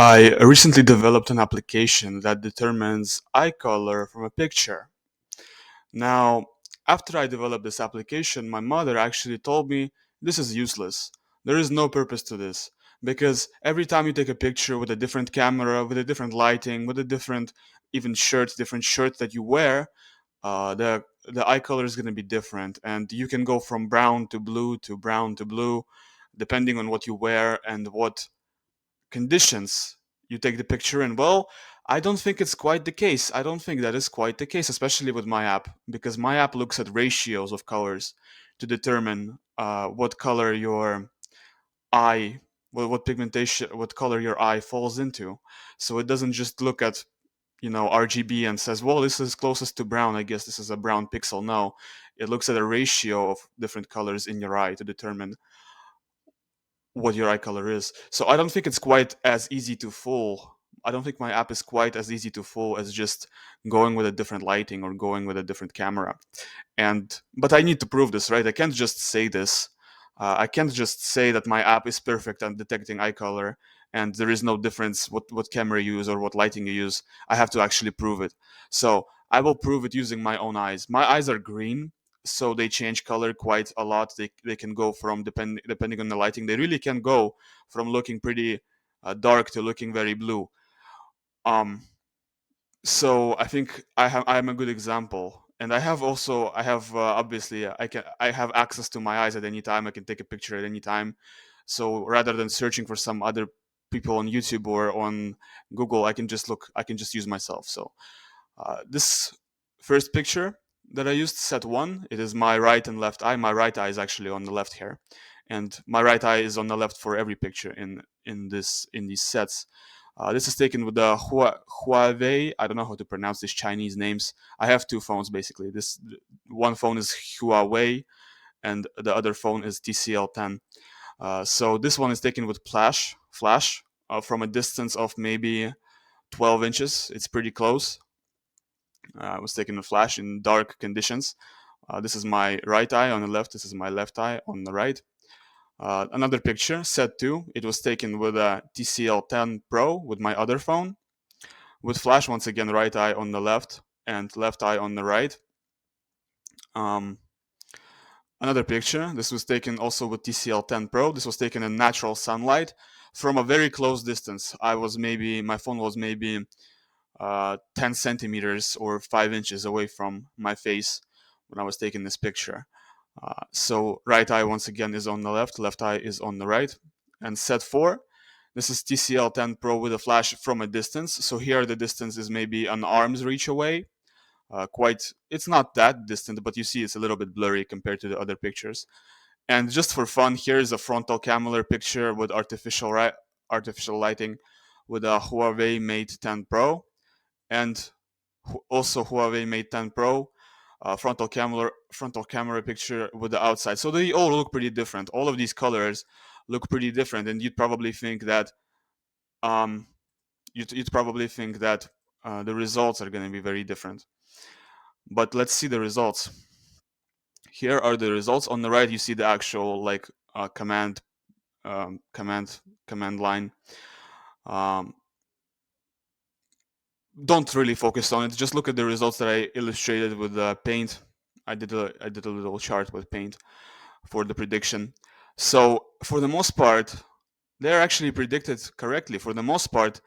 I recently developed an application that determines eye color from a picture. Now, after I developed this application, my mother actually told me this is useless. There is no purpose to this because every time you take a picture with a different camera, with a different lighting, with a different even different shirt that you wear, the eye color is going to be different, and you can go from brown to blue to brown to blue, depending on what you wear and what conditions you take the picture in. Well, I don't think it's quite the case. I don't think that is quite the case, especially with my app, because my app looks at ratios of colors to determine what color your eye, what pigmentation, what color your eye falls into. So it doesn't just look at RGB and says, well, this is closest to brown, I guess this is a brown pixel. No, it looks at a ratio of different colors in your eye to determine what your eye color is. So I don't think it's quite as easy to fool. I don't think my app is quite as easy to fool as just going with a different lighting or going with a different camera. But I need to prove this, right? I can't just say this. I can't just say that my app is perfect at detecting eye color and there is no difference what camera you use or what lighting you use. I have to actually prove it. So I will prove it using my own eyes. My eyes are green, so they change color quite a lot. They can go from depending on the lighting. They really can go from looking pretty dark to looking very blue. Um, so I think I'm a good example, and I have obviously I have access to my eyes at any time. I can take a picture at any time. So rather than searching for some other people on YouTube or on Google, I can just use myself. So this first picture that I used, set one, it is my right and left eye. My right eye is actually on the left here, and my right eye is on the left for every picture in these sets. This is taken with the Huawei. I don't know how to pronounce these Chinese names. I have two phones basically. This one phone is Huawei, and the other phone is TCL10. So this one is taken with flash from a distance of maybe 12 inches. It's pretty close. I was taking a flash in dark conditions. This is my right eye on the left. This is my left eye on the right. Another picture, set 2. It was taken with a TCL10 Pro with my other phone. With flash, once again, right eye on the left and left eye on the right. Um, Another picture. This was taken also with TCL10 Pro. This was taken in natural sunlight from a very close distance. My phone was maybe 10 centimeters or 5 inches away from my face when I was taking this picture. So right eye once again is on the left eye is on the right. And set 4, this is TCL10 Pro with a flash from a distance. So here the distance is maybe an arm's reach away. It's not that distant, but you see it's a little bit blurry compared to the other pictures. And just for fun, here's a frontal camera picture with artificial lighting with a Huawei Mate 10 Pro, and also Huawei Mate 10 Pro frontal camera picture with the outside. So they all look pretty different. All of these colors look pretty different, and you'd probably think that um, you'd probably think that the results are going to be very different. But let's see the results. Here are the results. On the right, you see the actual um, command command line. Um, don't really focus on it. Just look at the results that I illustrated with paint. I did a little chart with paint for the prediction. So for the most part, they're actually predicted correctly. For the most part,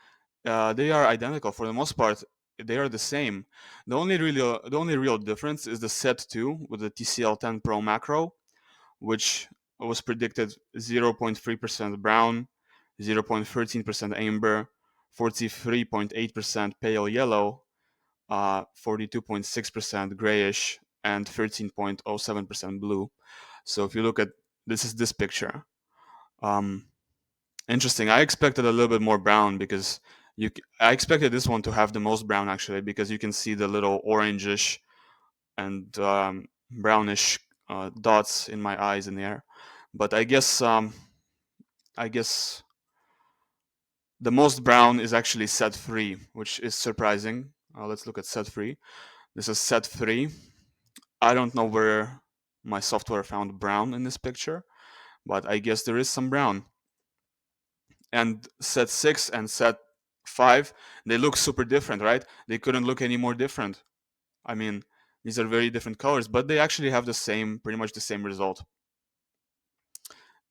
they are identical. For the most part, they are the same. The only real difference is the set 2 with the TCL10 Pro macro, which was predicted 0.3% brown, 0.13% amber, 43.8% pale yellow, 42.6% grayish, and 13.07% blue. So if you look at this picture. Um, Interesting. I expected a little bit more brown because I expected this one to have the most brown actually because you can see the little orangish and brownish dots in my eyes in the air. But I guess the most brown is actually set 3, which is surprising. Let's look at set 3. This is set 3. I don't know where my software found brown in this picture, but I guess there is some brown. and set 6 and set 5, they look super different, right? They couldn't look any more different. I mean, these are very different colors, but they actually have the same, pretty much the same result.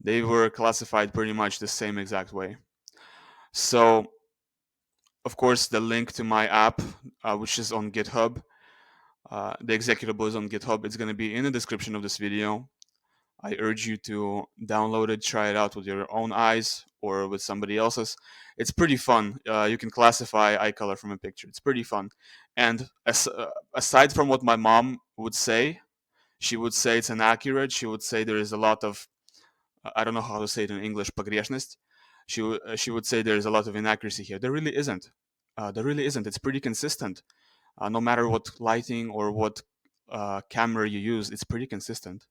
They were classified pretty much the same exact way. So, of course, the link to my app, which is on GitHub, the executable is on GitHub. It's going to be in the description of this video. I urge you to download it, try it out with your own eyes or with somebody else's. It's pretty fun. You can classify eye color from a picture. It's pretty fun. And aside from what my mom would say, she would say it's inaccurate. She would say there is a lot of, I don't know how to say it in English, pogрешность. She would say there is a lot of inaccuracy here. There really isn't. There really isn't. It's pretty consistent. No matter what lighting or what camera you use, it's pretty consistent.